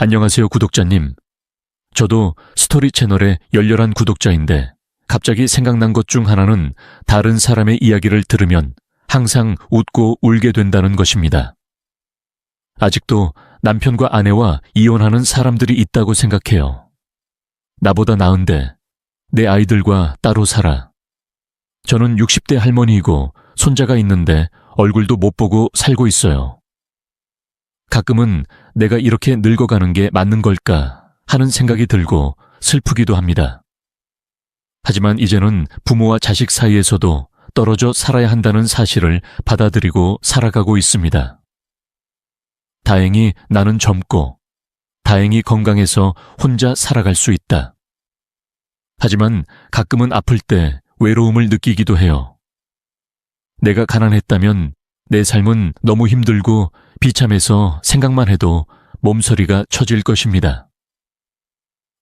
안녕하세요, 구독자님. 저도 스토리 채널의 열렬한 구독자인데 갑자기 생각난 것 중 하나는 다른 사람의 이야기를 들으면 항상 웃고 울게 된다는 것입니다. 아직도 남편과 아내와 이혼하는 사람들이 있다고 생각해요. 나보다 나은데 내 아이들과 따로 살아. 저는 60대 할머니이고 손자가 있는데 얼굴도 못 보고 살고 있어요. 가끔은 내가 이렇게 늙어가는 게 맞는 걸까 하는 생각이 들고 슬프기도 합니다. 하지만 이제는 부모와 자식 사이에서도 떨어져 살아야 한다는 사실을 받아들이고 살아가고 있습니다. 다행히 나는 젊고 다행히 건강해서 혼자 살아갈 수 있다. 하지만 가끔은 아플 때 외로움을 느끼기도 해요. 내가 가난했다면 내 삶은 너무 힘들고 비참해서 생각만 해도 몸서리가 쳐질 것입니다.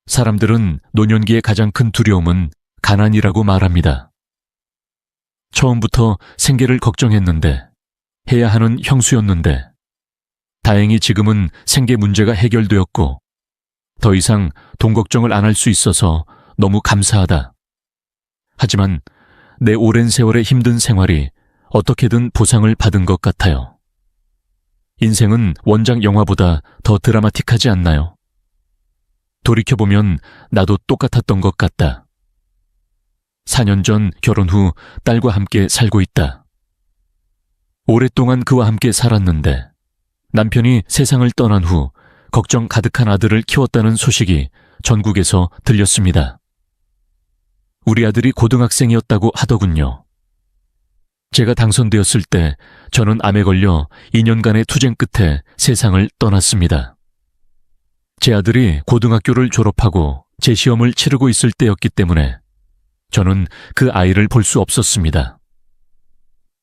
사람들은 노년기의 가장 큰 두려움은 가난이라고 말합니다. 처음부터 생계를 걱정했는데, 해야 하는 형수였는데, 다행히 지금은 생계 문제가 해결되었고, 더 이상 돈 걱정을 안 할 수 있어서 너무 감사하다. 하지만 내 오랜 세월의 힘든 생활이 어떻게든 보상을 받은 것 같아요. 인생은 원작 영화보다 더 드라마틱하지 않나요? 돌이켜보면 나도 똑같았던 것 같다. 4년 전 결혼 후 딸과 함께 살고 있다. 오랫동안 그와 함께 살았는데 남편이 세상을 떠난 후 걱정 가득한 아들을 키웠다는 소식이 전국에서 들렸습니다. 우리 아들이 고등학생이었다고 하더군요. 제가 당선되었을 때 저는 암에 걸려 2년간의 투쟁 끝에 세상을 떠났습니다. 제 아들이 고등학교를 졸업하고 재시험을 치르고 있을 때였기 때문에 저는 그 아이를 볼 수 없었습니다.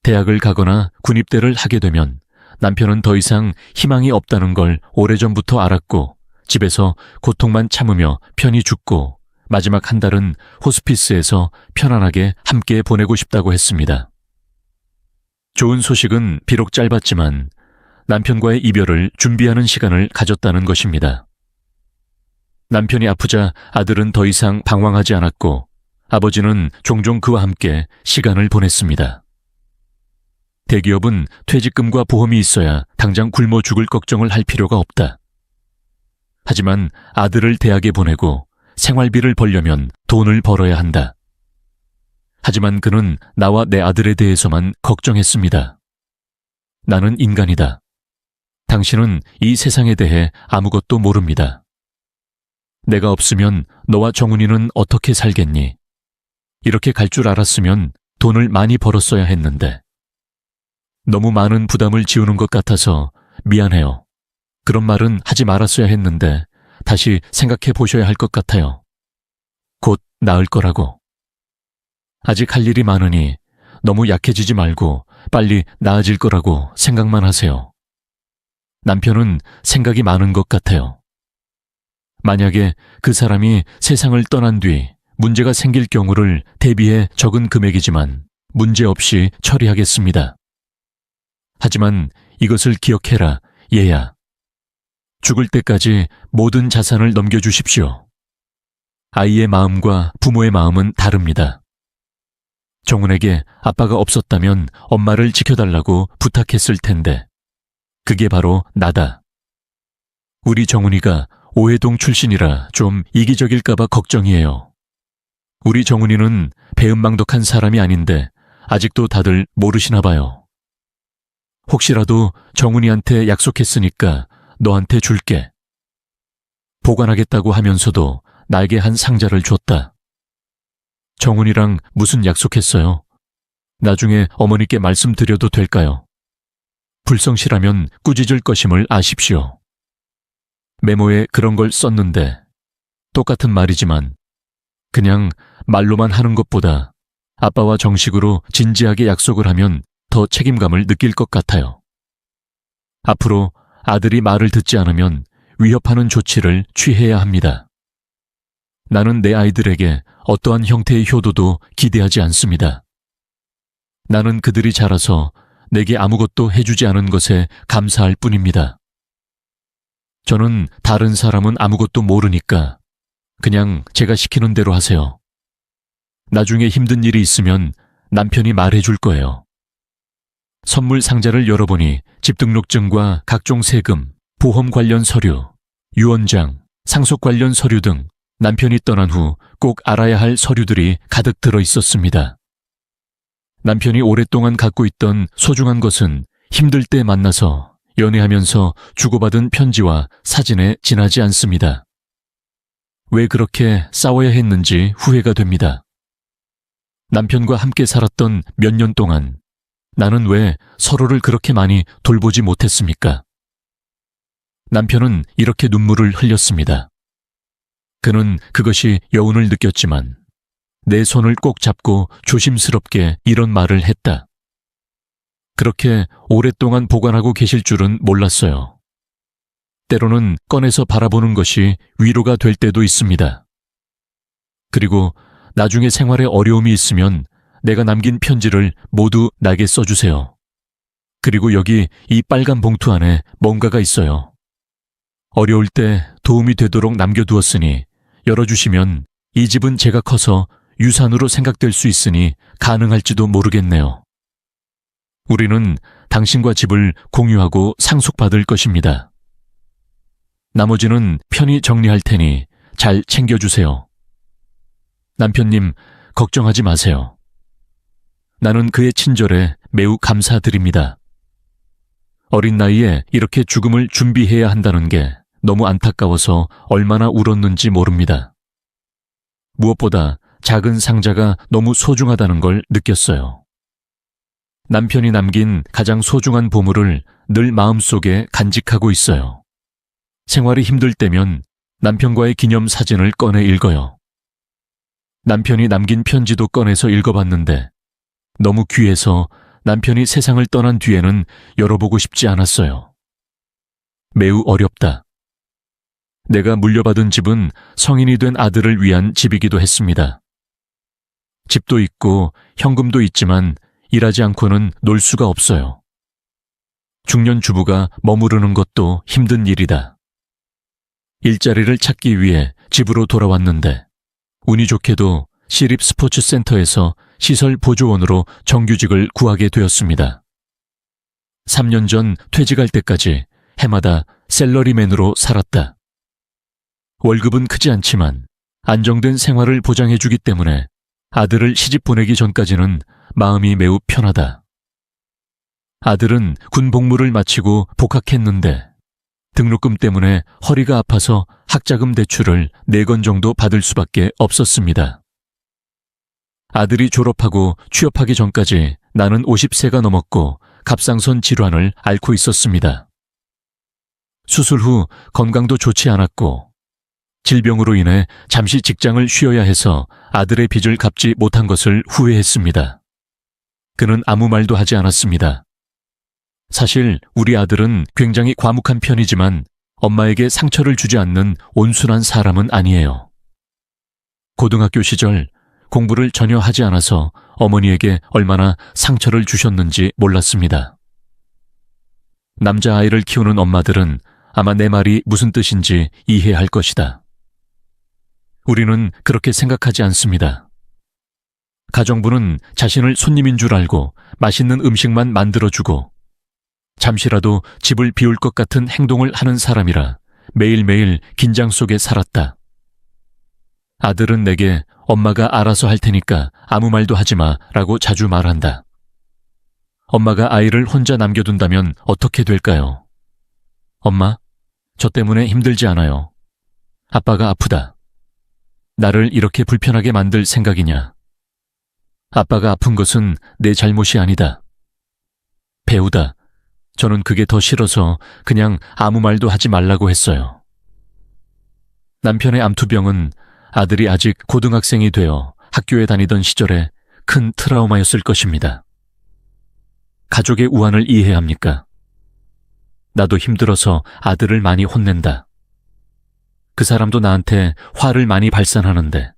대학을 가거나 군입대를 하게 되면 남편은 더 이상 희망이 없다는 걸 오래전부터 알았고 집에서 고통만 참으며 편히 죽고 마지막 한 달은 호스피스에서 편안하게 함께 보내고 싶다고 했습니다. 좋은 소식은 비록 짧았지만 남편과의 이별을 준비하는 시간을 가졌다는 것입니다. 남편이 아프자 아들은 더 이상 방황하지 않았고 아버지는 종종 그와 함께 시간을 보냈습니다. 대기업은 퇴직금과 보험이 있어야 당장 굶어 죽을 걱정을 할 필요가 없다. 하지만 아들을 대학에 보내고 생활비를 벌려면 돈을 벌어야 한다. 하지만 그는 나와 내 아들에 대해서만 걱정했습니다. 나는 인간이다. 당신은 이 세상에 대해 아무것도 모릅니다. 내가 없으면 너와 정훈이는 어떻게 살겠니? 이렇게 갈 줄 알았으면 돈을 많이 벌었어야 했는데. 너무 많은 부담을 지우는 것 같아서 미안해요. 그런 말은 하지 말았어야 했는데 다시 생각해 보셔야 할 것 같아요. 곧 나을 거라고. 아직 할 일이 많으니 너무 약해지지 말고 빨리 나아질 거라고 생각만 하세요. 남편은 생각이 많은 것 같아요. 만약에 그 사람이 세상을 떠난 뒤 문제가 생길 경우를 대비해 적은 금액이지만 문제없이 처리하겠습니다. 하지만 이것을 기억해라, 얘야. 죽을 때까지 모든 자산을 넘겨주십시오. 아이의 마음과 부모의 마음은 다릅니다. 정훈에게 아빠가 없었다면 엄마를 지켜달라고 부탁했을 텐데 그게 바로 나다. 우리 정훈이가 오해동 출신이라 좀 이기적일까봐 걱정이에요. 우리 정훈이는 배은망덕한 사람이 아닌데 아직도 다들 모르시나 봐요. 혹시라도 정훈이한테 약속했으니까 너한테 줄게. 보관하겠다고 하면서도 나에게 한 상자를 줬다. 정훈이랑 무슨 약속했어요? 나중에 어머니께 말씀드려도 될까요? 불성실하면 꾸짖을 것임을 아십시오. 메모에 그런 걸 썼는데 똑같은 말이지만 그냥 말로만 하는 것보다 아빠와 정식으로 진지하게 약속을 하면 더 책임감을 느낄 것 같아요. 앞으로 아들이 말을 듣지 않으면 위협하는 조치를 취해야 합니다. 나는 내 아이들에게 어떠한 형태의 효도도 기대하지 않습니다. 나는 그들이 자라서 내게 아무것도 해주지 않은 것에 감사할 뿐입니다. 저는 다른 사람은 아무것도 모르니까 그냥 제가 시키는 대로 하세요. 나중에 힘든 일이 있으면 남편이 말해줄 거예요. 선물 상자를 열어보니 집등록증과 각종 세금, 보험 관련 서류, 유언장, 상속 관련 서류 등 남편이 떠난 후 꼭 알아야 할 서류들이 가득 들어 있었습니다. 남편이 오랫동안 갖고 있던 소중한 것은 힘들 때 만나서 연애하면서 주고받은 편지와 사진에 지나지 않습니다. 왜 그렇게 싸워야 했는지 후회가 됩니다. 남편과 함께 살았던 몇 년 동안 나는 왜 서로를 그렇게 많이 돌보지 못했습니까? 남편은 이렇게 눈물을 흘렸습니다. 그는 그것이 여운을 느꼈지만 내 손을 꼭 잡고 조심스럽게 이런 말을 했다. 그렇게 오랫동안 보관하고 계실 줄은 몰랐어요. 때로는 꺼내서 바라보는 것이 위로가 될 때도 있습니다. 그리고 나중에 생활에 어려움이 있으면 내가 남긴 편지를 모두 나게 써주세요. 그리고 여기 이 빨간 봉투 안에 뭔가가 있어요. 어려울 때 도움이 되도록 남겨두었으니 열어주시면 이 집은 제가 커서 유산으로 생각될 수 있으니 가능할지도 모르겠네요. 우리는 당신과 집을 공유하고 상속받을 것입니다. 나머지는 편히 정리할 테니 잘 챙겨주세요. 남편님, 걱정하지 마세요. 나는 그의 친절에 매우 감사드립니다. 어린 나이에 이렇게 죽음을 준비해야 한다는 게 너무 안타까워서 얼마나 울었는지 모릅니다. 무엇보다 작은 상자가 너무 소중하다는 걸 느꼈어요. 남편이 남긴 가장 소중한 보물을 늘 마음속에 간직하고 있어요. 생활이 힘들 때면 남편과의 기념 사진을 꺼내 읽어요. 남편이 남긴 편지도 꺼내서 읽어봤는데 너무 귀해서 남편이 세상을 떠난 뒤에는 열어보고 싶지 않았어요. 매우 어렵다. 내가 물려받은 집은 성인이 된 아들을 위한 집이기도 했습니다. 집도 있고 현금도 있지만 일하지 않고는 놀 수가 없어요. 중년 주부가 머무르는 것도 힘든 일이다. 일자리를 찾기 위해 집으로 돌아왔는데 운이 좋게도 시립 스포츠 센터에서 시설 보조원으로 정규직을 구하게 되었습니다. 3년 전 퇴직할 때까지 해마다 샐러리맨으로 살았다. 월급은 크지 않지만 안정된 생활을 보장해주기 때문에 아들을 시집 보내기 전까지는 마음이 매우 편하다. 아들은 군 복무를 마치고 복학했는데 등록금 때문에 허리가 아파서 학자금 대출을 4건 정도 받을 수밖에 없었습니다. 아들이 졸업하고 취업하기 전까지 나는 50세가 넘었고 갑상선 질환을 앓고 있었습니다. 수술 후 건강도 좋지 않았고 질병으로 인해 잠시 직장을 쉬어야 해서 아들의 빚을 갚지 못한 것을 후회했습니다. 그는 아무 말도 하지 않았습니다. 사실 우리 아들은 굉장히 과묵한 편이지만 엄마에게 상처를 주지 않는 온순한 사람은 아니에요. 고등학교 시절 공부를 전혀 하지 않아서 어머니에게 얼마나 상처를 주셨는지 몰랐습니다. 남자아이를 키우는 엄마들은 아마 내 말이 무슨 뜻인지 이해할 것이다. 우리는 그렇게 생각하지 않습니다. 가정부는 자신을 손님인 줄 알고 맛있는 음식만 만들어주고 잠시라도 집을 비울 것 같은 행동을 하는 사람이라 매일매일 긴장 속에 살았다. 아들은 내게 엄마가 알아서 할 테니까 아무 말도 하지 마 라고 자주 말한다. 엄마가 아이를 혼자 남겨둔다면 어떻게 될까요? 엄마, 저 때문에 힘들지 않아요. 아빠가 아프다. 나를 이렇게 불편하게 만들 생각이냐? 아빠가 아픈 것은 내 잘못이 아니다. 배우다. 저는 그게 더 싫어서 그냥 아무 말도 하지 말라고 했어요. 남편의 암투병은 아들이 아직 고등학생이 되어 학교에 다니던 시절에 큰 트라우마였을 것입니다. 가족의 우환을 이해해야 합니까? 나도 힘들어서 아들을 많이 혼낸다. 그 사람도 나한테 화를 많이 발산하는데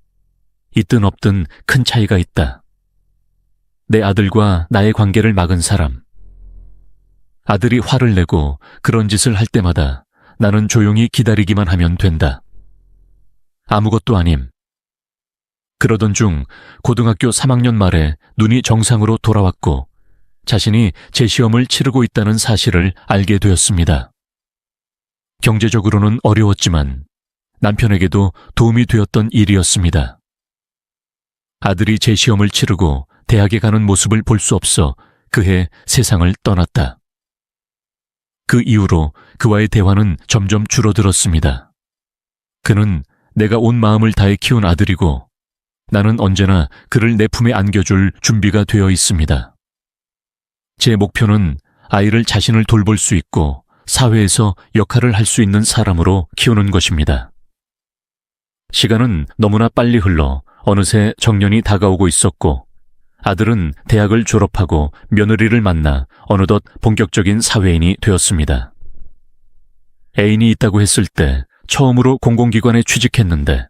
있든 없든 큰 차이가 있다. 내 아들과 나의 관계를 막은 사람. 아들이 화를 내고 그런 짓을 할 때마다 나는 조용히 기다리기만 하면 된다. 아무것도 아님. 그러던 중 고등학교 3학년 말에 눈이 정상으로 돌아왔고 자신이 재시험을 치르고 있다는 사실을 알게 되었습니다. 경제적으로는 어려웠지만 남편에게도 도움이 되었던 일이었습니다. 아들이 재시험을 치르고 대학에 가는 모습을 볼 수 없어 그해 세상을 떠났다. 그 이후로 그와의 대화는 점점 줄어들었습니다. 그는 내가 온 마음을 다해 키운 아들이고 나는 언제나 그를 내 품에 안겨줄 준비가 되어 있습니다. 제 목표는 아이를 자신을 돌볼 수 있고 사회에서 역할을 할 수 있는 사람으로 키우는 것입니다. 시간은 너무나 빨리 흘러 어느새 정년이 다가오고 있었고 아들은 대학을 졸업하고 며느리를 만나 어느덧 본격적인 사회인이 되었습니다. 애인이 있다고 했을 때 처음으로 공공기관에 취직했는데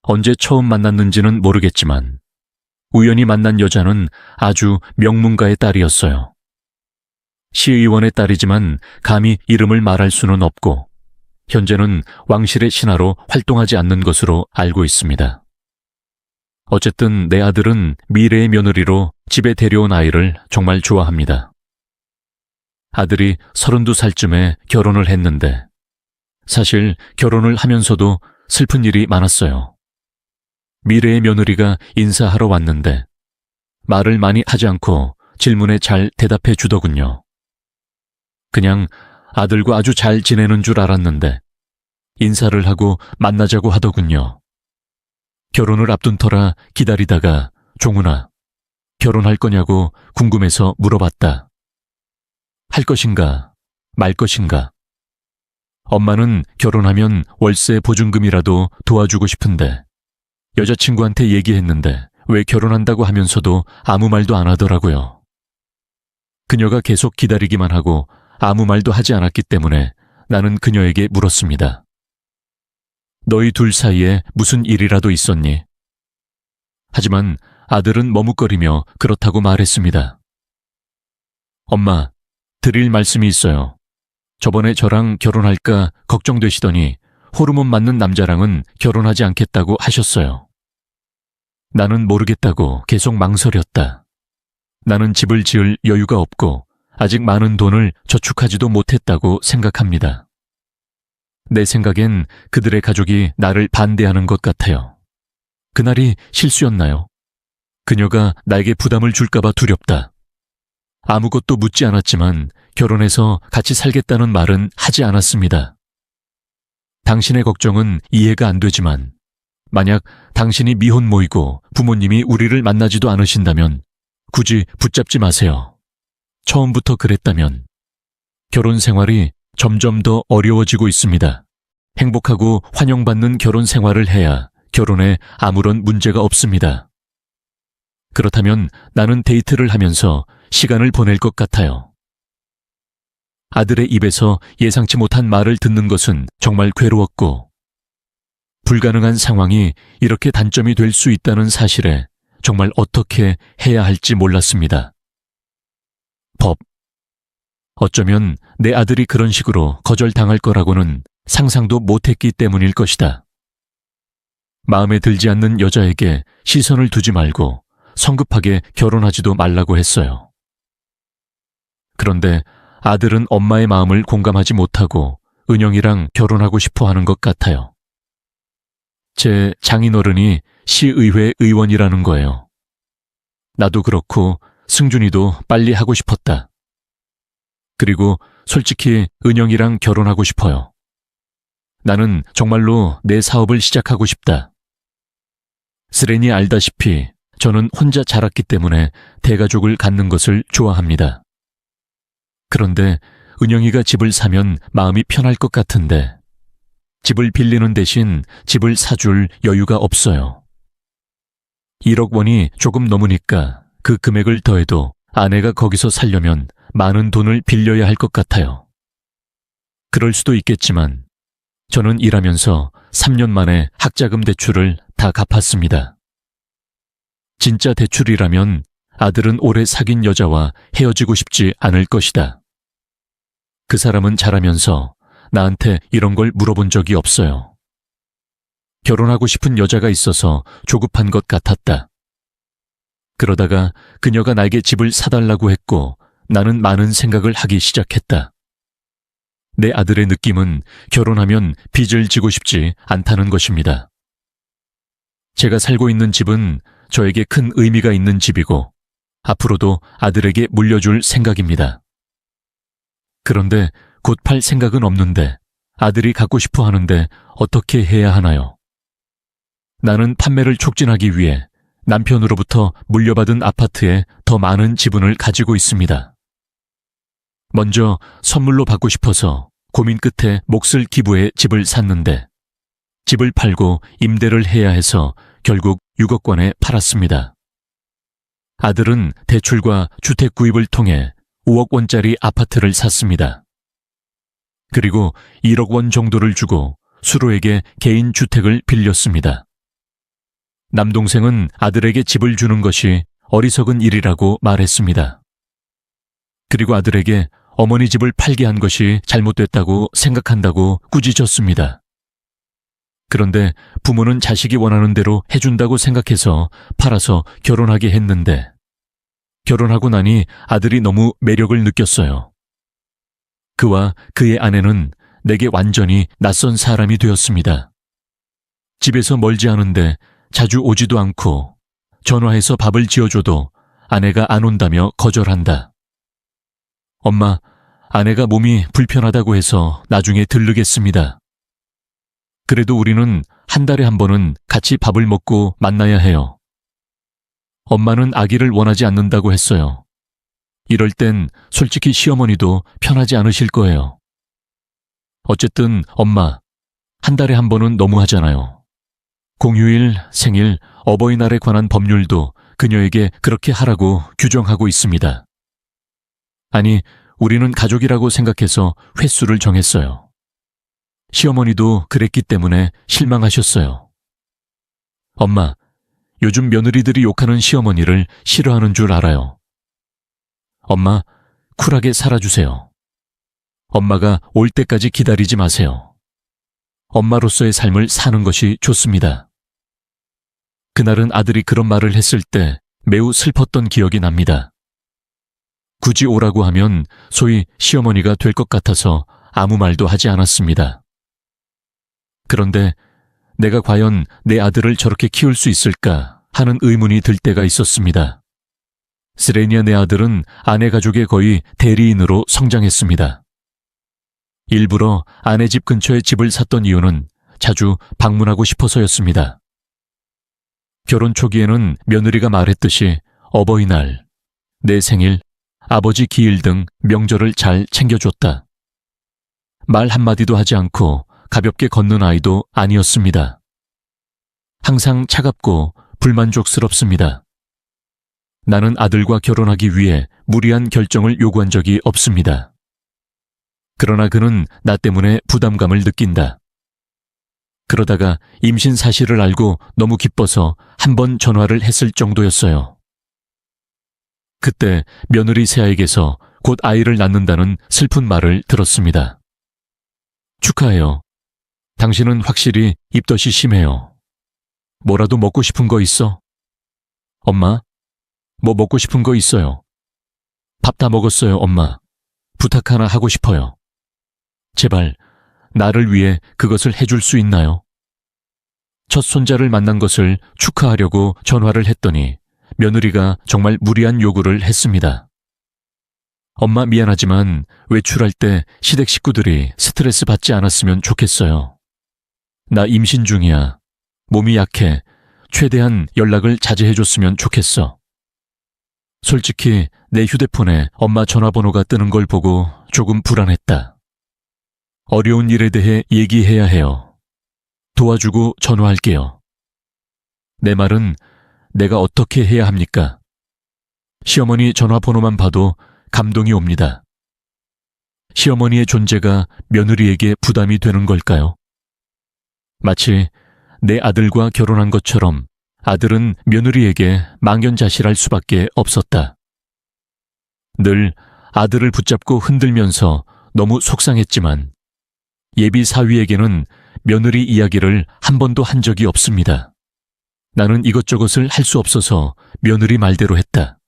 언제 처음 만났는지는 모르겠지만 우연히 만난 여자는 아주 명문가의 딸이었어요. 시의원의 딸이지만 감히 이름을 말할 수는 없고 현재는 왕실의 신하로 활동하지 않는 것으로 알고 있습니다. 어쨌든 내 아들은 미래의 며느리로 집에 데려온 아이를 정말 좋아합니다. 아들이 32살쯤에 결혼을 했는데 사실 결혼을 하면서도 슬픈 일이 많았어요. 미래의 며느리가 인사하러 왔는데 말을 많이 하지 않고 질문에 잘 대답해 주더군요. 그냥 아들과 아주 잘 지내는 줄 알았는데 인사를 하고 만나자고 하더군요. 결혼을 앞둔 터라 기다리다가 종훈아, 결혼할 거냐고 궁금해서 물어봤다. 할 것인가, 말 것인가. 엄마는 결혼하면 월세 보증금이라도 도와주고 싶은데 여자친구한테 얘기했는데 왜 결혼한다고 하면서도 아무 말도 안 하더라고요. 그녀가 계속 기다리기만 하고 아무 말도 하지 않았기 때문에 나는 그녀에게 물었습니다. 너희 둘 사이에 무슨 일이라도 있었니? 하지만 아들은 머뭇거리며 그렇다고 말했습니다. 엄마, 드릴 말씀이 있어요. 저번에 저랑 결혼할까 걱정되시더니 호르몬 맞는 남자랑은 결혼하지 않겠다고 하셨어요. 나는 모르겠다고 계속 망설였다. 나는 집을 지을 여유가 없고 아직 많은 돈을 저축하지도 못했다고 생각합니다. 내 생각엔 그들의 가족이 나를 반대하는 것 같아요. 그날이 실수였나요? 그녀가 나에게 부담을 줄까봐 두렵다. 아무것도 묻지 않았지만 결혼해서 같이 살겠다는 말은 하지 않았습니다. 당신의 걱정은 이해가 안 되지만 만약 당신이 미혼모이고 부모님이 우리를 만나지도 않으신다면 굳이 붙잡지 마세요. 처음부터 그랬다면 결혼 생활이 점점 더 어려워지고 있습니다. 행복하고 환영받는 결혼 생활을 해야 결혼에 아무런 문제가 없습니다. 그렇다면 나는 데이트를 하면서 시간을 보낼 것 같아요. 아들의 입에서 예상치 못한 말을 듣는 것은 정말 괴로웠고 불가능한 상황이 이렇게 단점이 될 수 있다는 사실에 정말 어떻게 해야 할지 몰랐습니다. 법. 어쩌면 내 아들이 그런 식으로 거절당할 거라고는 상상도 못했기 때문일 것이다. 마음에 들지 않는 여자에게 시선을 두지 말고 성급하게 결혼하지도 말라고 했어요. 그런데 아들은 엄마의 마음을 공감하지 못하고 은영이랑 결혼하고 싶어 하는 것 같아요. 제 장인어른이 시의회 의원이라는 거예요. 나도 그렇고 승준이도 빨리 하고 싶었다. 그리고 솔직히 은영이랑 결혼하고 싶어요. 나는 정말로 내 사업을 시작하고 싶다. 스레니 알다시피 저는 혼자 자랐기 때문에 대가족을 갖는 것을 좋아합니다. 그런데 은영이가 집을 사면 마음이 편할 것 같은데 집을 빌리는 대신 집을 사줄 여유가 없어요. 1억 원이 조금 넘으니까 그 금액을 더해도 아내가 거기서 살려면 많은 돈을 빌려야 할 것 같아요. 그럴 수도 있겠지만 저는 일하면서 3년 만에 학자금 대출을 다 갚았습니다. 진짜 대출이라면 아들은 오래 사귄 여자와 헤어지고 싶지 않을 것이다. 그 사람은 자라면서 나한테 이런 걸 물어본 적이 없어요. 결혼하고 싶은 여자가 있어서 조급한 것 같았다. 그러다가 그녀가 나에게 집을 사달라고 했고 나는 많은 생각을 하기 시작했다. 내 아들의 느낌은 결혼하면 빚을 지고 싶지 않다는 것입니다. 제가 살고 있는 집은 저에게 큰 의미가 있는 집이고 앞으로도 아들에게 물려줄 생각입니다. 그런데 곧 팔 생각은 없는데 아들이 갖고 싶어 하는데 어떻게 해야 하나요? 나는 판매를 촉진하기 위해 남편으로부터 물려받은 아파트에 더 많은 지분을 가지고 있습니다. 먼저 선물로 받고 싶어서 고민 끝에 몫을 기부해 집을 샀는데 집을 팔고 임대를 해야 해서 결국 6억 원에 팔았습니다. 아들은 대출과 주택 구입을 통해 5억 원짜리 아파트를 샀습니다. 그리고 1억 원 정도를 주고 수로에게 개인 주택을 빌렸습니다. 남동생은 아들에게 집을 주는 것이 어리석은 일이라고 말했습니다. 그리고 아들에게 어머니 집을 팔게 한 것이 잘못됐다고 생각한다고 꾸짖었습니다. 그런데 부모는 자식이 원하는 대로 해준다고 생각해서 팔아서 결혼하게 했는데 결혼하고 나니 아들이 너무 매력을 느꼈어요. 그와 그의 아내는 내게 완전히 낯선 사람이 되었습니다. 집에서 멀지 않은데 자주 오지도 않고 전화해서 밥을 지어줘도 아내가 안 온다며 거절한다. 엄마, 아내가 몸이 불편하다고 해서 나중에 들르겠습니다. 그래도 우리는 한 달에 한 번은 같이 밥을 먹고 만나야 해요. 엄마는 아기를 원하지 않는다고 했어요. 이럴 땐 솔직히 시어머니도 편하지 않으실 거예요. 어쨌든 엄마, 한 달에 한 번은 너무하잖아요. 공휴일, 생일, 어버이날에 관한 법률도 그녀에게 그렇게 하라고 규정하고 있습니다. 아니, 우리는 가족이라고 생각해서 횟수를 정했어요. 시어머니도 그랬기 때문에 실망하셨어요. 엄마, 요즘 며느리들이 욕하는 시어머니를 싫어하는 줄 알아요. 엄마, 쿨하게 살아주세요. 엄마가 올 때까지 기다리지 마세요. 엄마로서의 삶을 사는 것이 좋습니다. 그날은 아들이 그런 말을 했을 때 매우 슬펐던 기억이 납니다. 굳이 오라고 하면 소위 시어머니가 될 것 같아서 아무 말도 하지 않았습니다. 그런데 내가 과연 내 아들을 저렇게 키울 수 있을까 하는 의문이 들 때가 있었습니다. 스레니아 내 아들은 아내 가족의 거의 대리인으로 성장했습니다. 일부러 아내 집 근처에 집을 샀던 이유는 자주 방문하고 싶어서였습니다. 결혼 초기에는 며느리가 말했듯이 어버이날, 내 생일, 아버지 기일 등 명절을 잘 챙겨줬다. 말 한마디도 하지 않고 가볍게 걷는 아이도 아니었습니다. 항상 차갑고 불만족스럽습니다. 나는 아들과 결혼하기 위해 무리한 결정을 요구한 적이 없습니다. 그러나 그는 나 때문에 부담감을 느낀다. 그러다가 임신 사실을 알고 너무 기뻐서 한 번 전화를 했을 정도였어요. 그때 며느리 새아에게서 곧 아이를 낳는다는 슬픈 말을 들었습니다. 축하해요. 당신은 확실히 입덧이 심해요. 뭐라도 먹고 싶은 거 있어? 엄마, 뭐 먹고 싶은 거 있어요. 밥 다 먹었어요, 엄마. 부탁 하나 하고 싶어요. 제발 나를 위해 그것을 해줄 수 있나요? 첫 손자를 만난 것을 축하하려고 전화를 했더니 며느리가 정말 무리한 요구를 했습니다. 엄마 미안하지만 외출할 때 시댁 식구들이 스트레스 받지 않았으면 좋겠어요. 나 임신 중이야. 몸이 약해. 최대한 연락을 자제해줬으면 좋겠어. 솔직히 내 휴대폰에 엄마 전화번호가 뜨는 걸 보고 조금 불안했다. 어려운 일에 대해 얘기해야 해요. 도와주고 전화할게요. 내 말은 내가 어떻게 해야 합니까? 시어머니 전화번호만 봐도 감동이 옵니다. 시어머니의 존재가 며느리에게 부담이 되는 걸까요? 마치 내 아들과 결혼한 것처럼 아들은 며느리에게 망연자실할 수밖에 없었다. 늘 아들을 붙잡고 흔들면서 너무 속상했지만 예비 사위에게는 며느리 이야기를 한 번도 한 적이 없습니다. 나는 이것저것을 할 수 없어서 며느리 말대로 했다.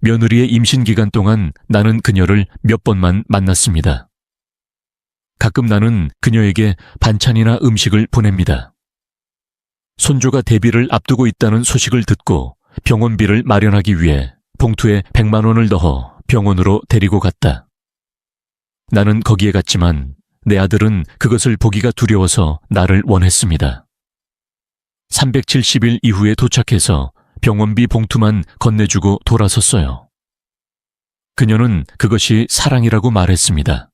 며느리의 임신 기간 동안 나는 그녀를 몇 번만 만났습니다. 가끔 나는 그녀에게 반찬이나 음식을 보냅니다. 손주가 데뷔를 앞두고 있다는 소식을 듣고 병원비를 마련하기 위해 봉투에 100만 원을 넣어 병원으로 데리고 갔다. 나는 거기에 갔지만 내 아들은 그것을 보기가 두려워서 나를 원했습니다. 370일 이후에 도착해서 병원비 봉투만 건네주고 돌아섰어요. 그녀는 그것이 사랑이라고 말했습니다.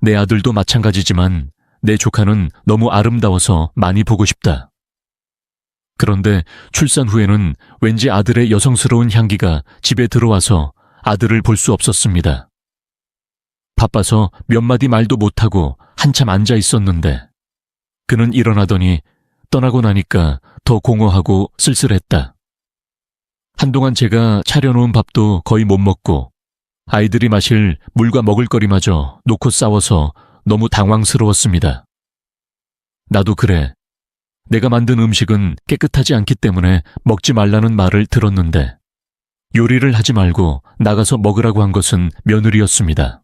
내 아들도 마찬가지지만 내 조카는 너무 아름다워서 많이 보고 싶다. 그런데 출산 후에는 왠지 아들의 여성스러운 향기가 집에 들어와서 아들을 볼 수 없었습니다. 바빠서 몇 마디 말도 못하고 한참 앉아 있었는데 그는 일어나더니 떠나고 나니까 더 공허하고 쓸쓸했다. 한동안 제가 차려놓은 밥도 거의 못 먹고 아이들이 마실 물과 먹을거리마저 놓고 싸워서 너무 당황스러웠습니다. 나도 그래. 내가 만든 음식은 깨끗하지 않기 때문에 먹지 말라는 말을 들었는데 요리를 하지 말고 나가서 먹으라고 한 것은 며느리였습니다.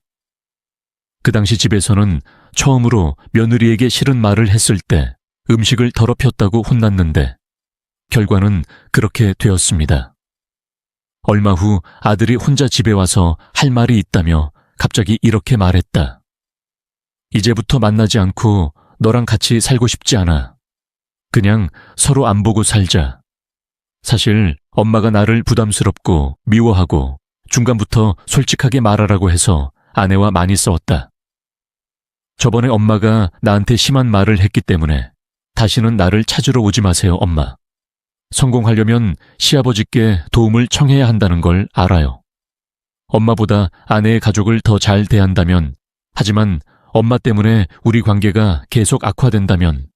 그 당시 집에서는 처음으로 며느리에게 싫은 말을 했을 때 음식을 더럽혔다고 혼났는데 결과는 그렇게 되었습니다. 얼마 후 아들이 혼자 집에 와서 할 말이 있다며 갑자기 이렇게 말했다. 이제부터 만나지 않고 너랑 같이 살고 싶지 않아. 그냥 서로 안 보고 살자. 사실 엄마가 나를 부담스럽고 미워하고 중간부터 솔직하게 말하라고 해서 아내와 많이 싸웠다. 저번에 엄마가 나한테 심한 말을 했기 때문에 다시는 나를 찾으러 오지 마세요, 엄마. 성공하려면 시아버지께 도움을 청해야 한다는 걸 알아요. 엄마보다 아내의 가족을 더 잘 대한다면, 하지만 엄마 때문에 우리 관계가 계속 악화된다면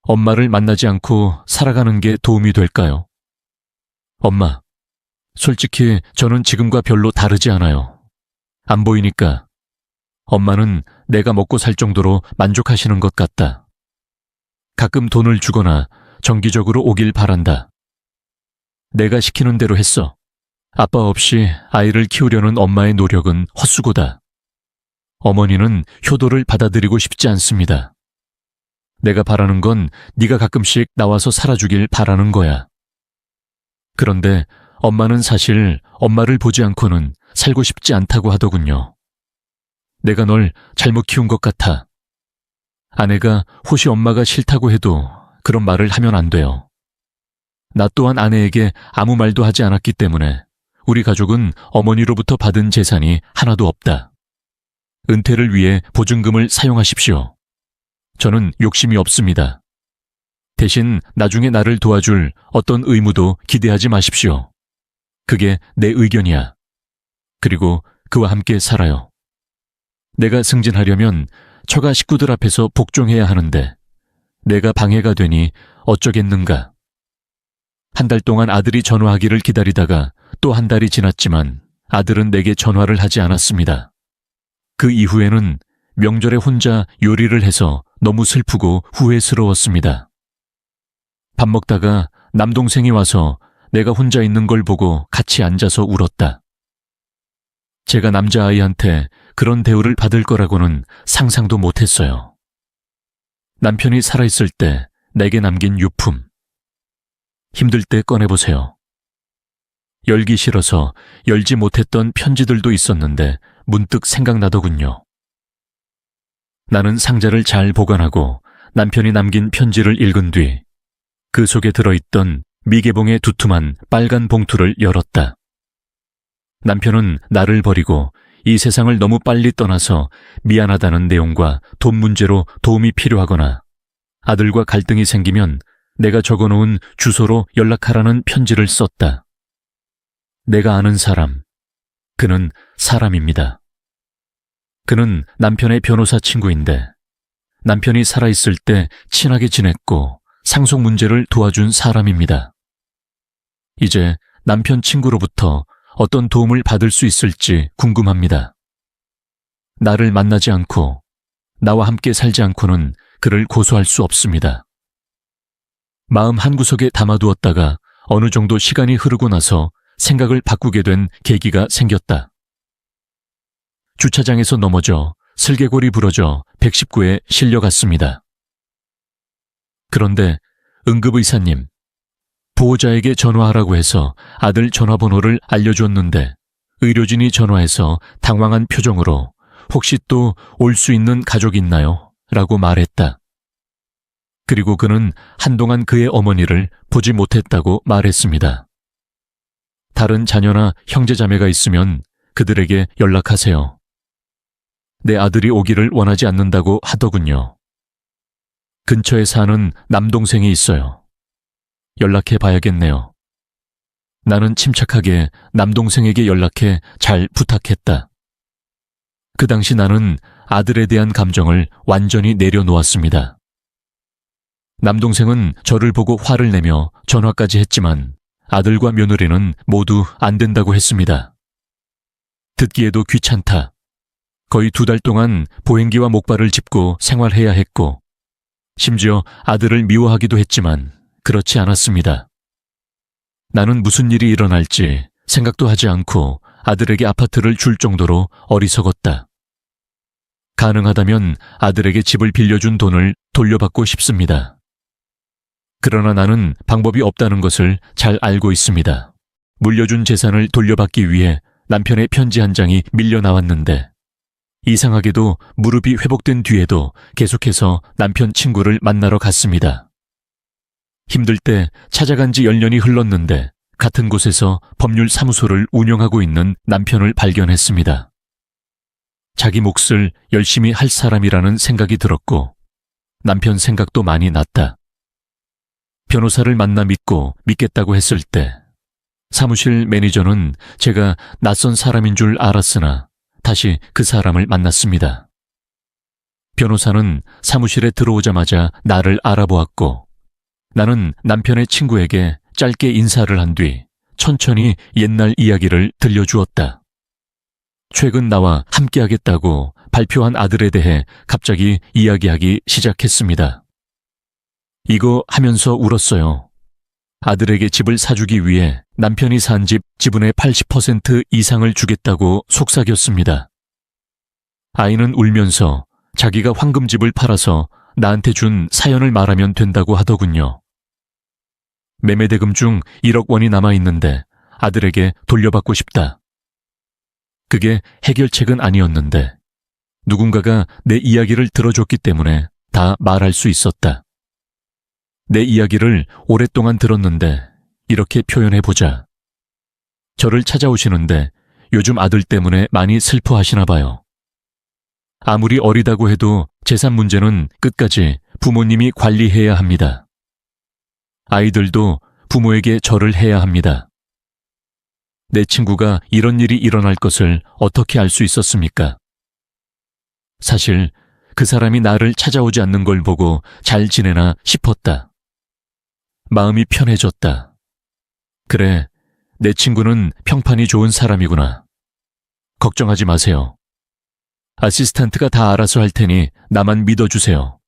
엄마를 만나지 않고 살아가는 게 도움이 될까요? 엄마, 솔직히 저는 지금과 별로 다르지 않아요. 안 보이니까. 엄마는 내가 먹고 살 정도로 만족하시는 것 같다. 가끔 돈을 주거나 정기적으로 오길 바란다. 내가 시키는 대로 했어. 아빠 없이 아이를 키우려는 엄마의 노력은 헛수고다. 어머니는 효도를 받아들이고 싶지 않습니다. 내가 바라는 건 네가 가끔씩 나와서 살아주길 바라는 거야. 그런데 엄마는 사실 엄마를 보지 않고는 살고 싶지 않다고 하더군요. 내가 널 잘못 키운 것 같아. 아내가 혹시 엄마가 싫다고 해도 그런 말을 하면 안 돼요. 나 또한 아내에게 아무 말도 하지 않았기 때문에 우리 가족은 어머니로부터 받은 재산이 하나도 없다. 은퇴를 위해 보증금을 사용하십시오. 저는 욕심이 없습니다. 대신 나중에 나를 도와줄 어떤 의무도 기대하지 마십시오. 그게 내 의견이야. 그리고 그와 함께 살아요. 내가 승진하려면 처가 식구들 앞에서 복종해야 하는데 내가 방해가 되니 어쩌겠는가. 한 달 동안 아들이 전화하기를 기다리다가 또 한 달이 지났지만 아들은 내게 전화를 하지 않았습니다. 그 이후에는 명절에 혼자 요리를 해서 너무 슬프고 후회스러웠습니다. 밥 먹다가 남동생이 와서 내가 혼자 있는 걸 보고 같이 앉아서 울었다. 제가 남자아이한테 그런 대우를 받을 거라고는 상상도 못했어요. 남편이 살아있을 때 내게 남긴 유품. 힘들 때 꺼내보세요. 열기 싫어서 열지 못했던 편지들도 있었는데 문득 생각나더군요. 나는 상자를 잘 보관하고 남편이 남긴 편지를 읽은 뒤 그 속에 들어있던 미개봉의 두툼한 빨간 봉투를 열었다. 남편은 나를 버리고 이 세상을 너무 빨리 떠나서 미안하다는 내용과 돈 문제로 도움이 필요하거나 아들과 갈등이 생기면 내가 적어놓은 주소로 연락하라는 편지를 썼다. 내가 아는 사람, 그는 사람입니다. 그는 남편의 변호사 친구인데 남편이 살아있을 때 친하게 지냈고 상속 문제를 도와준 사람입니다. 이제 남편 친구로부터 어떤 도움을 받을 수 있을지 궁금합니다. 나를 만나지 않고 나와 함께 살지 않고는 그를 고소할 수 없습니다. 마음 한구석에 담아두었다가 어느 정도 시간이 흐르고 나서 생각을 바꾸게 된 계기가 생겼다. 주차장에서 넘어져 슬개골이 부러져 119에 실려갔습니다. 그런데 응급의사님, 보호자에게 전화하라고 해서 아들 전화번호를 알려줬는데 의료진이 전화해서 당황한 표정으로 혹시 또 올 수 있는 가족 있나요? 라고 말했다. 그리고 그는 한동안 그의 어머니를 보지 못했다고 말했습니다. 다른 자녀나 형제자매가 있으면 그들에게 연락하세요. 내 아들이 오기를 원하지 않는다고 하더군요. 근처에 사는 남동생이 있어요. 연락해 봐야겠네요. 나는 침착하게 남동생에게 연락해 잘 부탁했다. 그 당시 나는 아들에 대한 감정을 완전히 내려놓았습니다. 남동생은 저를 보고 화를 내며 전화까지 했지만 아들과 며느리는 모두 안 된다고 했습니다. 듣기에도 귀찮다. 거의 2달 동안 보행기와 목발을 짚고 생활해야 했고 심지어 아들을 미워하기도 했지만 그렇지 않았습니다. 나는 무슨 일이 일어날지 생각도 하지 않고 아들에게 아파트를 줄 정도로 어리석었다. 가능하다면 아들에게 집을 빌려준 돈을 돌려받고 싶습니다. 그러나 나는 방법이 없다는 것을 잘 알고 있습니다. 물려준 재산을 돌려받기 위해 남편의 편지 한 장이 밀려 나왔는데 이상하게도 무릎이 회복된 뒤에도 계속해서 남편 친구를 만나러 갔습니다. 힘들 때 찾아간 지 10년이 흘렀는데 같은 곳에서 법률사무소를 운영하고 있는 남편을 발견했습니다. 자기 몫을 열심히 할 사람이라는 생각이 들었고 남편 생각도 많이 났다. 변호사를 만나 믿겠다고 했을 때 사무실 매니저는 제가 낯선 사람인 줄 알았으나 다시 그 사람을 만났습니다. 변호사는 사무실에 들어오자마자 나를 알아보았고 나는 남편의 친구에게 짧게 인사를 한 뒤 천천히 옛날 이야기를 들려주었다. 최근 나와 함께하겠다고 발표한 아들에 대해 갑자기 이야기하기 시작했습니다. 이거 하면서 울었어요. 아들에게 집을 사주기 위해 남편이 산 집 지분의 80% 이상을 주겠다고 속삭였습니다. 아이는 울면서 자기가 황금집을 팔아서 나한테 준 사연을 말하면 된다고 하더군요. 매매대금 중 1억 원이 남아있는데 아들에게 돌려받고 싶다. 그게 해결책은 아니었는데 누군가가 내 이야기를 들어줬기 때문에 다 말할 수 있었다. 내 이야기를 오랫동안 들었는데 이렇게 표현해보자. 저를 찾아오시는데 요즘 아들 때문에 많이 슬퍼하시나 봐요. 아무리 어리다고 해도 재산 문제는 끝까지 부모님이 관리해야 합니다. 아이들도 부모에게 절을 해야 합니다. 내 친구가 이런 일이 일어날 것을 어떻게 알 수 있었습니까? 사실 그 사람이 나를 찾아오지 않는 걸 보고 잘 지내나 싶었다. 마음이 편해졌다. 그래, 내 친구는 평판이 좋은 사람이구나. 걱정하지 마세요. 아시스탄트가 다 알아서 할 테니 나만 믿어주세요.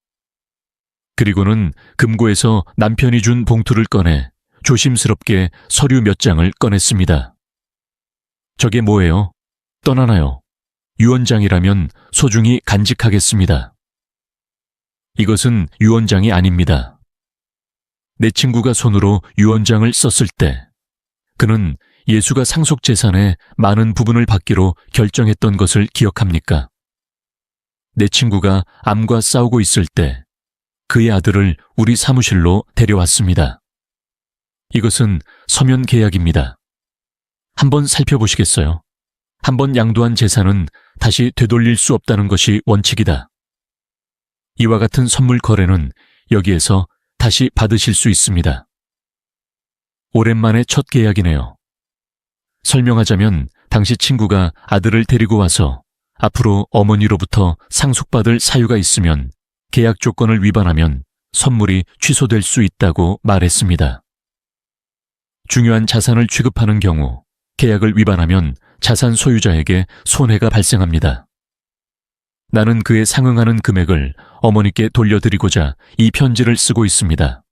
그리고는 금고에서 남편이 준 봉투를 꺼내 조심스럽게 서류 몇 장을 꺼냈습니다. 저게 뭐예요? 떠나나요? 유언장이라면 소중히 간직하겠습니다. 이것은 유언장이 아닙니다. 내 친구가 손으로 유언장을 썼을 때 그는 예수가 상속재산의 많은 부분을 받기로 결정했던 것을 기억합니까? 내 친구가 암과 싸우고 있을 때 그의 아들을 우리 사무실로 데려왔습니다. 이것은 서면 계약입니다. 한번 살펴보시겠어요? 한번 양도한 재산은 다시 되돌릴 수 없다는 것이 원칙이다. 이와 같은 선물 거래는 여기에서 다시 받으실 수 있습니다. 오랜만에 첫 계약이네요. 설명하자면 당시 친구가 아들을 데리고 와서 앞으로 어머니로부터 상속받을 사유가 있으면 계약 조건을 위반하면 선물이 취소될 수 있다고 말했습니다. 중요한 자산을 취급하는 경우 계약을 위반하면 자산 소유자에게 손해가 발생합니다. 나는 그에 상응하는 금액을 어머니께 돌려드리고자 이 편지를 쓰고 있습니다.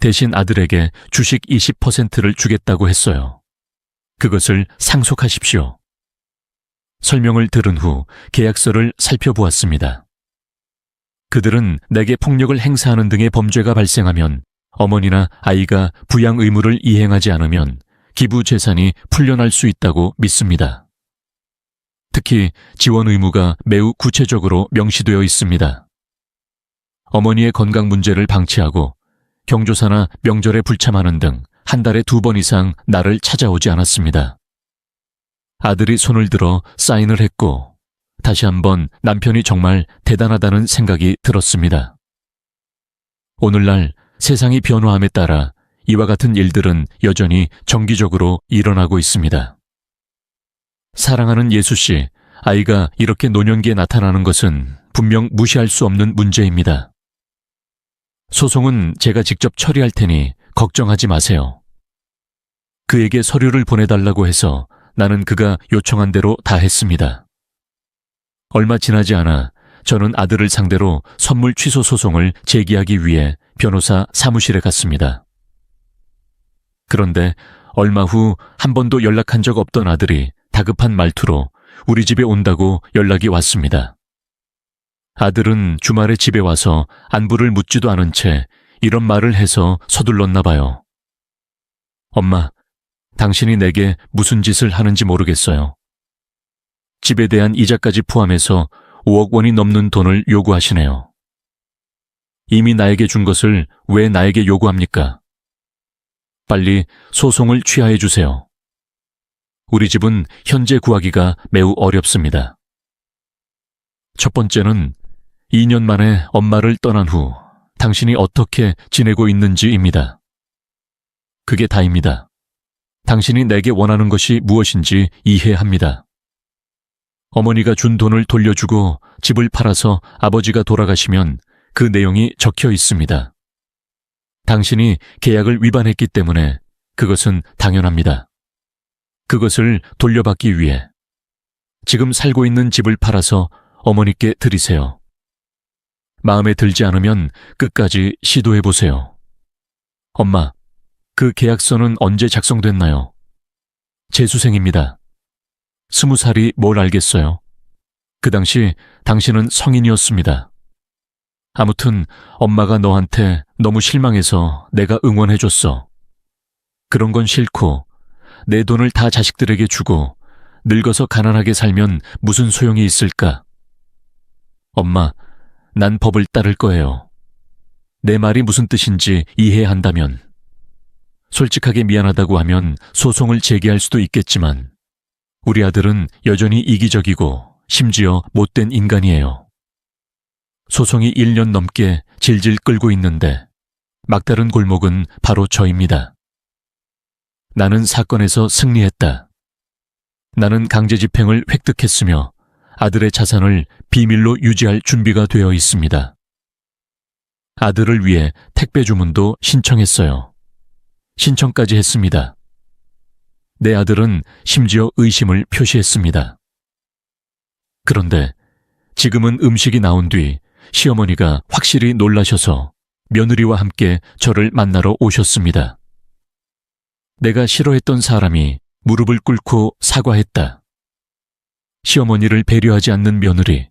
대신 아들에게 주식 20%를 주겠다고 했어요. 그것을 상속하십시오. 설명을 들은 후 계약서를 살펴보았습니다. 그들은 내게 폭력을 행사하는 등의 범죄가 발생하면 어머니나 아이가 부양 의무를 이행하지 않으면 기부 재산이 풀려날 수 있다고 믿습니다. 특히 지원 의무가 매우 구체적으로 명시되어 있습니다. 어머니의 건강 문제를 방치하고 경조사나 명절에 불참하는 등 한 달에 2번 이상 나를 찾아오지 않았습니다. 아들이 손을 들어 사인을 했고 다시 한번 남편이 정말 대단하다는 생각이 들었습니다. 오늘날 세상이 변화함에 따라 이와 같은 일들은 여전히 정기적으로 일어나고 있습니다. 사랑하는 예수씨, 아이가 이렇게 노년기에 나타나는 것은 분명 무시할 수 없는 문제입니다. 소송은 제가 직접 처리할 테니 걱정하지 마세요. 그에게 서류를 보내달라고 해서 나는 그가 요청한 대로 다 했습니다. 얼마 지나지 않아 저는 아들을 상대로 선물 취소 소송을 제기하기 위해 변호사 사무실에 갔습니다. 그런데 얼마 후 한 번도 연락한 적 없던 아들이 다급한 말투로 우리 집에 온다고 연락이 왔습니다. 아들은 주말에 집에 와서 안부를 묻지도 않은 채 이런 말을 해서 서둘렀나 봐요. 엄마, 당신이 내게 무슨 짓을 하는지 모르겠어요. 집에 대한 이자까지 포함해서 5억 원이 넘는 돈을 요구하시네요. 이미 나에게 준 것을 왜 나에게 요구합니까? 빨리 소송을 취하해 주세요. 우리 집은 현재 구하기가 매우 어렵습니다. 첫 번째는 2년 만에 엄마를 떠난 후 당신이 어떻게 지내고 있는지입니다. 그게 다입니다. 당신이 내게 원하는 것이 무엇인지 이해합니다. 어머니가 준 돈을 돌려주고 집을 팔아서 아버지가 돌아가시면 그 내용이 적혀 있습니다. 당신이 계약을 위반했기 때문에 그것은 당연합니다. 그것을 돌려받기 위해 지금 살고 있는 집을 팔아서 어머니께 드리세요. 마음에 들지 않으면 끝까지 시도해보세요. 엄마, 그 계약서는 언제 작성됐나요? 재수생입니다. 20살이 뭘 알겠어요? 그 당시 당신은 성인이었습니다. 아무튼 엄마가 너한테 너무 실망해서 내가 응원해줬어. 그런 건 싫고 내 돈을 다 자식들에게 주고 늙어서 가난하게 살면 무슨 소용이 있을까? 엄마, 난 법을 따를 거예요. 내 말이 무슨 뜻인지 이해한다면. 솔직하게 미안하다고 하면 소송을 제기할 수도 있겠지만 우리 아들은 여전히 이기적이고 심지어 못된 인간이에요. 소송이 1년 넘게 질질 끌고 있는데 막다른 골목은 바로 저입니다. 나는 사건에서 승리했다. 나는 강제집행을 획득했으며 아들의 자산을 비밀로 유지할 준비가 되어 있습니다. 아들을 위해 택배 주문도 신청했어요. 신청까지 했습니다. 내 아들은 심지어 의심을 표시했습니다. 그런데 지금은 음식이 나온 뒤 시어머니가 확실히 놀라셔서 며느리와 함께 저를 만나러 오셨습니다. 내가 싫어했던 사람이 무릎을 꿇고 사과했다. 시어머니를 배려하지 않는 며느리,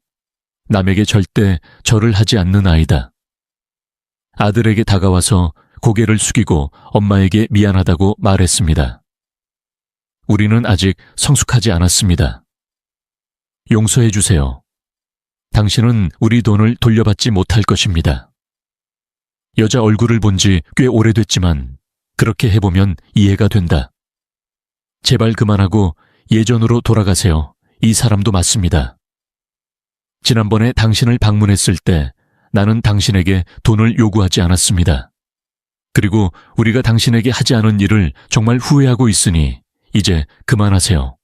남에게 절대 절을 하지 않는 아이다. 아들에게 다가와서 고개를 숙이고 엄마에게 미안하다고 말했습니다. 우리는 아직 성숙하지 않았습니다. 용서해 주세요. 당신은 우리 돈을 돌려받지 못할 것입니다. 여자 얼굴을 본 지 꽤 오래됐지만 그렇게 해보면 이해가 된다. 제발 그만하고 예전으로 돌아가세요. 이 사람도 맞습니다. 지난번에 당신을 방문했을 때 나는 당신에게 돈을 요구하지 않았습니다. 그리고 우리가 당신에게 하지 않은 일을 정말 후회하고 있으니 이제 그만하세요.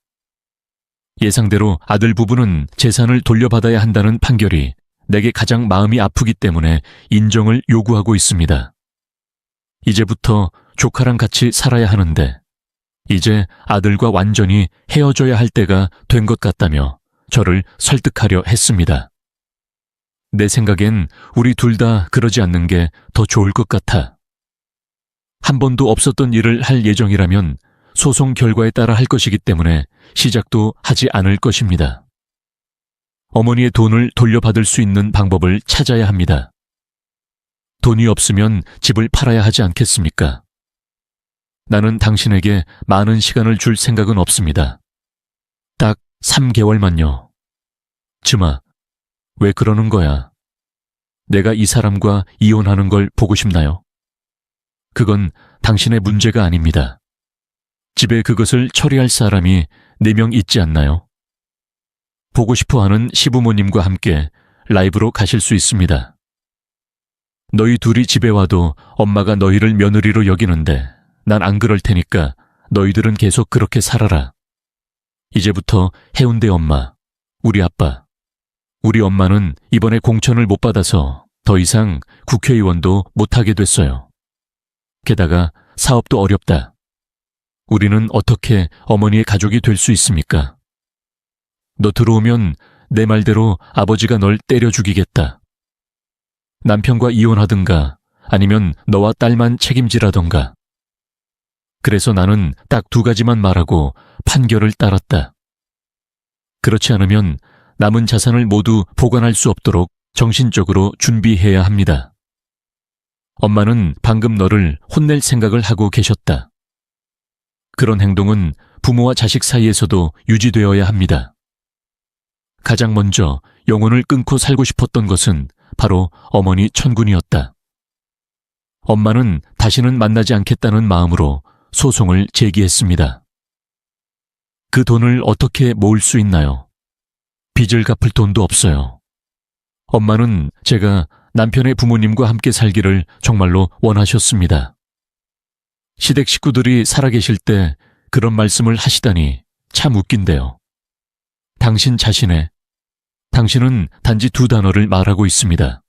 예상대로 아들 부부는 재산을 돌려받아야 한다는 판결이 내게 가장 마음이 아프기 때문에 인정을 요구하고 있습니다. 이제부터 조카랑 같이 살아야 하는데 이제 아들과 완전히 헤어져야 할 때가 된 것 같다며 저를 설득하려 했습니다. 내 생각엔 우리 둘 다 그러지 않는 게 더 좋을 것 같아. 한 번도 없었던 일을 할 예정이라면 소송 결과에 따라 할 것이기 때문에 시작도 하지 않을 것입니다. 어머니의 돈을 돌려받을 수 있는 방법을 찾아야 합니다. 돈이 없으면 집을 팔아야 하지 않겠습니까? 나는 당신에게 많은 시간을 줄 생각은 없습니다. 딱 3개월만요. 즈마, 왜 그러는 거야? 내가 이 사람과 이혼하는 걸 보고 싶나요? 그건 당신의 문제가 아닙니다. 집에 그것을 처리할 사람이 4명 있지 않나요? 보고 싶어하는 시부모님과 함께 라이브로 가실 수 있습니다. 너희 둘이 집에 와도 엄마가 너희를 며느리로 여기는데 난 안 그럴 테니까 너희들은 계속 그렇게 살아라. 이제부터 해운대 엄마, 우리 아빠, 우리 엄마는 이번에 공천을 못 받아서 더 이상 국회의원도 못하게 됐어요. 게다가 사업도 어렵다. 우리는 어떻게 어머니의 가족이 될 수 있습니까? 너 들어오면 내 말대로 아버지가 널 때려 죽이겠다. 남편과 이혼하든가 아니면 너와 딸만 책임지라던가. 그래서 나는 딱 2가지만 말하고 판결을 따랐다. 그렇지 않으면 남은 자산을 모두 보관할 수 없도록 정신적으로 준비해야 합니다. 엄마는 방금 너를 혼낼 생각을 하고 계셨다. 그런 행동은 부모와 자식 사이에서도 유지되어야 합니다. 가장 먼저 영혼을 끊고 살고 싶었던 것은 바로 어머니 천군이었다. 엄마는 다시는 만나지 않겠다는 마음으로 소송을 제기했습니다. 그 돈을 어떻게 모을 수 있나요? 빚을 갚을 돈도 없어요. 엄마는 제가 남편의 부모님과 함께 살기를 정말로 원하셨습니다. 시댁 식구들이 살아계실 때 그런 말씀을 하시다니 참 웃긴데요. 당신 자신의, 당신은 단지 2단어를 말하고 있습니다.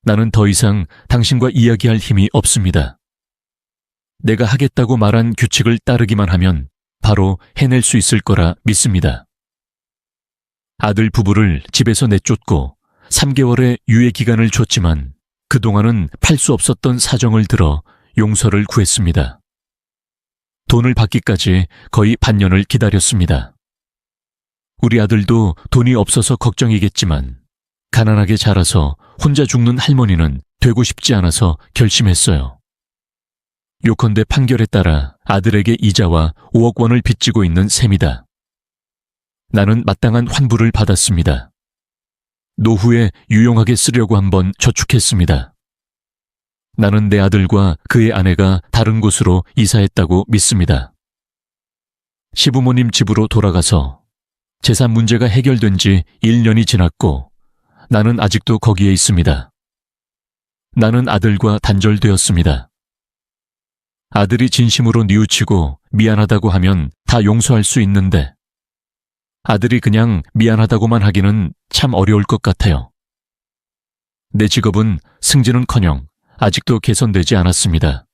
나는 더 이상 당신과 이야기할 힘이 없습니다. 내가 하겠다고 말한 규칙을 따르기만 하면 바로 해낼 수 있을 거라 믿습니다. 아들 부부를 집에서 내쫓고 3개월의 유예 기간을 줬지만 그동안은 팔 수 없었던 사정을 들어 용서를 구했습니다. 돈을 받기까지 거의 반년을 기다렸습니다. 우리 아들도 돈이 없어서 걱정이겠지만 가난하게 자라서 혼자 죽는 할머니는 되고 싶지 않아서 결심했어요. 요컨대 판결에 따라 아들에게 이자와 5억 원을 빚지고 있는 셈이다. 나는 마땅한 환불을 받았습니다. 노후에 유용하게 쓰려고 한번 저축했습니다. 나는 내 아들과 그의 아내가 다른 곳으로 이사했다고 믿습니다. 시부모님 집으로 돌아가서 재산 문제가 해결된 지 1년이 지났고 나는 아직도 거기에 있습니다. 나는 아들과 단절되었습니다. 아들이 진심으로 뉘우치고 미안하다고 하면 다 용서할 수 있는데 아들이 그냥 미안하다고만 하기는 참 어려울 것 같아요. 내 직업은 승진은커녕 아직도 개선되지 않았습니다.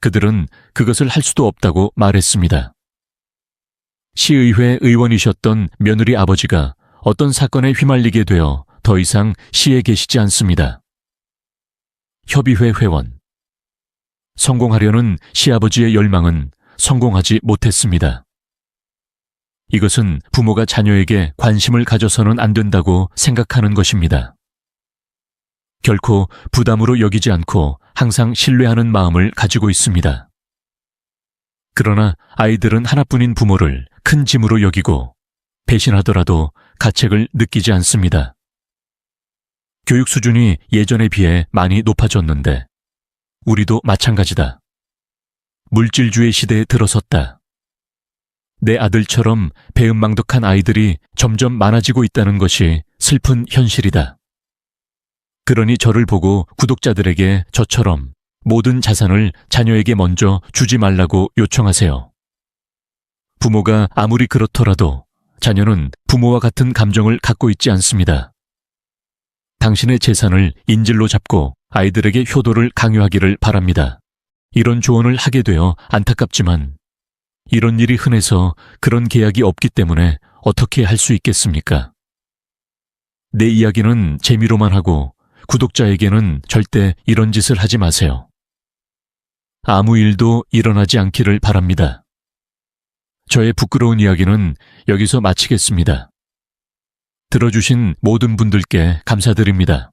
그들은 그것을 할 수도 없다고 말했습니다. 시의회 의원이셨던 며느리 아버지가 어떤 사건에 휘말리게 되어 더 이상 시에 계시지 않습니다. 협의회 회원. 성공하려는 시아버지의 열망은 성공하지 못했습니다. 이것은 부모가 자녀에게 관심을 가져서는 안 된다고 생각하는 것입니다. 결코 부담으로 여기지 않고 항상 신뢰하는 마음을 가지고 있습니다. 그러나 아이들은 하나뿐인 부모를 큰 짐으로 여기고 배신하더라도 가책을 느끼지 않습니다. 교육 수준이 예전에 비해 많이 높아졌는데 우리도 마찬가지다. 물질주의 시대에 들어섰다. 내 아들처럼 배은망덕한 아이들이 점점 많아지고 있다는 것이 슬픈 현실이다. 그러니 저를 보고 구독자들에게 저처럼 모든 자산을 자녀에게 먼저 주지 말라고 요청하세요. 부모가 아무리 그렇더라도 자녀는 부모와 같은 감정을 갖고 있지 않습니다. 당신의 재산을 인질로 잡고 아이들에게 효도를 강요하기를 바랍니다. 이런 조언을 하게 되어 안타깝지만 이런 일이 흔해서 그런 계약이 없기 때문에 어떻게 할 수 있겠습니까? 내 이야기는 재미로만 하고 구독자에게는 절대 이런 짓을 하지 마세요. 아무 일도 일어나지 않기를 바랍니다. 저의 부끄러운 이야기는 여기서 마치겠습니다. 들어주신 모든 분들께 감사드립니다.